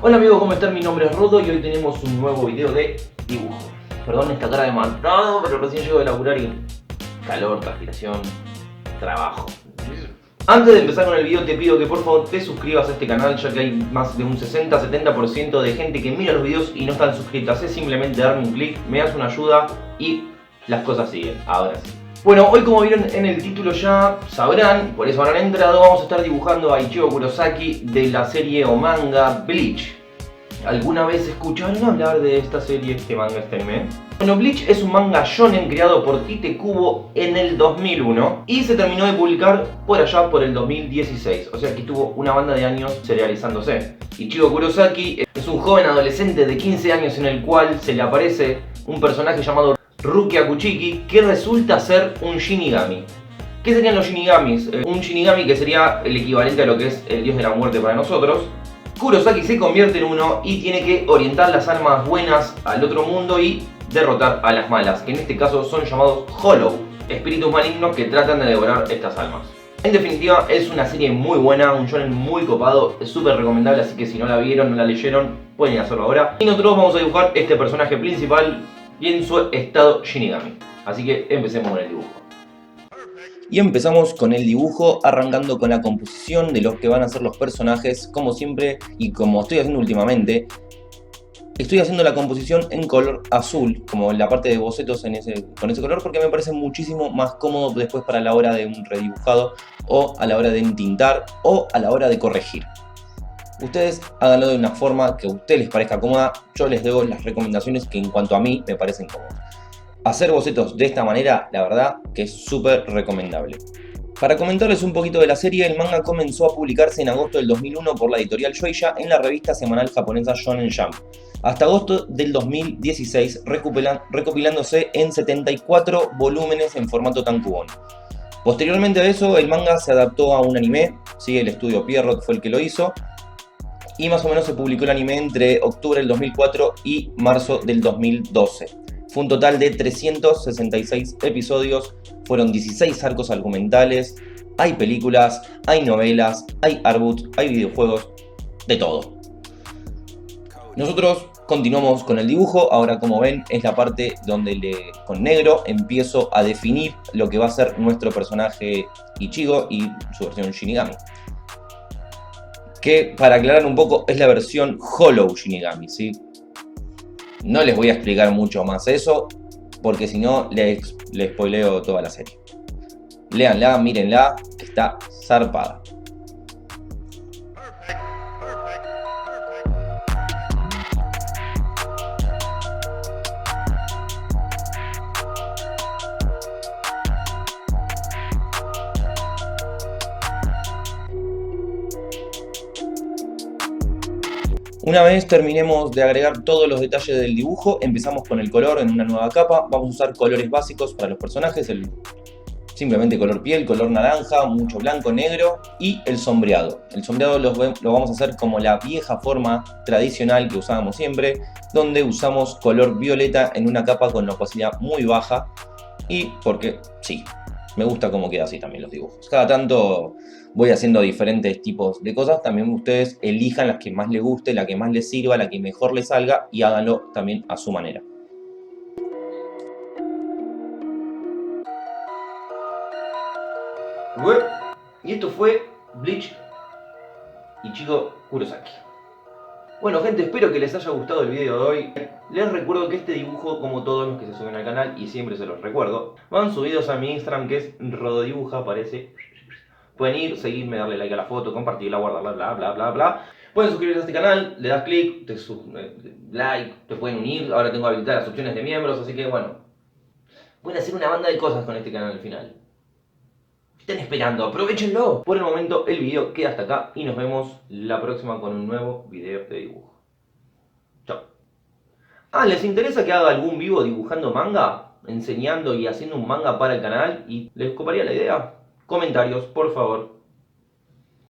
Hola amigos, ¿cómo están? Mi nombre es Rodo y hoy tenemos un nuevo video de dibujo. Perdón esta cara de matado, pero recién llego de laburar y calor, transpiración, trabajo. Antes de empezar con el video te pido que por favor te suscribas a este canal, ya que hay más de un 60-70% de gente que mira los videos y no están suscritas. Es simplemente darme un clic, me das una ayuda y las cosas siguen. Ahora sí. Bueno, hoy como vieron en el título ya sabrán, por eso habrán entrado, vamos a estar dibujando a Ichigo Kurosaki de la serie o manga Bleach. ¿Alguna vez escucharon hablar de esta serie, este manga, este anime? Bueno, Bleach es un manga shonen creado por Tite Kubo en el 2001 y se terminó de publicar por allá por el 2016, o sea que tuvo una banda de años serializándose. Ichigo Kurosaki es un joven adolescente de 15 años en el cual se le aparece un personaje llamado Rukia Kuchiki que resulta ser un Shinigami. ¿Qué serían los Shinigamis? Un Shinigami que sería el equivalente a lo que es el dios de la muerte para nosotros. Kurosaki se convierte en uno y tiene que orientar las almas buenas al otro mundo y derrotar a las malas, que en este caso son llamados Hollow, espíritus malignos que tratan de devorar estas almas. En definitiva, es una serie muy buena, un shonen muy copado, es súper recomendable, así que si no la vieron, no la leyeron, pueden hacerlo ahora. Y nosotros vamos a dibujar este personaje principal y en su estado Shinigami. Así que empecemos con el dibujo. Y empezamos con el dibujo, arrancando con la composición de los que van a ser los personajes. Como siempre y como estoy haciendo últimamente, estoy haciendo la composición en color azul, como en la parte de bocetos con ese color, porque me parece muchísimo más cómodo después para la hora de un redibujado, o a la hora de entintar, o a la hora de corregir. Ustedes háganlo de una forma que a ustedes les parezca cómoda. Yo les doy las recomendaciones que en cuanto a mí me parecen cómodas. Hacer bocetos de esta manera, la verdad que es súper recomendable. Para comentarles un poquito de la serie, el manga comenzó a publicarse en agosto del 2001 por la editorial Shueisha en la revista semanal japonesa Shonen Jump, hasta agosto del 2016 recopilándose en 74 volúmenes en formato tankobon. Posteriormente a eso, el manga se adaptó a un anime, ¿sí? El estudio Pierrot fue el que lo hizo, y más o menos se publicó el anime entre octubre del 2004 y marzo del 2012. Fue un total de 366 episodios, fueron 16 arcos argumentales, hay películas, hay novelas, hay artbooks, hay videojuegos, de todo. Nosotros continuamos con el dibujo. Ahora, como ven, es la parte donde con negro empiezo a definir lo que va a ser nuestro personaje Ichigo y su versión Shinigami. Que, para aclarar un poco, es la versión Hollow Shinigami, ¿sí? No les voy a explicar mucho más eso, porque si no, les spoileo toda la serie. Léanla, mírenla, que está zarpada. Una vez terminemos de agregar todos los detalles del dibujo, empezamos con el color en una nueva capa. Vamos a usar colores básicos para los personajes, simplemente color piel, color naranja, mucho blanco, negro y el sombreado. El sombreado lo vamos a hacer como la vieja forma tradicional que usábamos siempre, donde usamos color violeta en una capa con una opacidad muy baja y porque sí, me gusta cómo queda así también los dibujos. Cada tanto voy haciendo diferentes tipos de cosas. También ustedes elijan las que más les guste, la que más les sirva, la que mejor les salga y háganlo también a su manera. Y esto fue Bleach Ichigo Kurosaki. Bueno gente, espero que les haya gustado el video de hoy. Les recuerdo que este dibujo, como todos los que se suben al canal, y siempre se los recuerdo, van subidos a mi Instagram, que es Rododibuja, aparece. Pueden ir, seguirme, darle like a la foto, compartirla, guardarla, bla bla bla bla. Pueden suscribirse a este canal, le das clic, like, te pueden unir. Ahora tengo habilitadas las opciones de miembros, así que bueno, pueden hacer una banda de cosas con este canal al final. Están esperando, aprovechenlo. Por el momento el video queda hasta acá y nos vemos la próxima con un nuevo video de dibujo. Chao. ¿Les interesa que haga algún vivo dibujando manga? Enseñando y haciendo un manga para el canal, y les coparía la idea. Comentarios, por favor.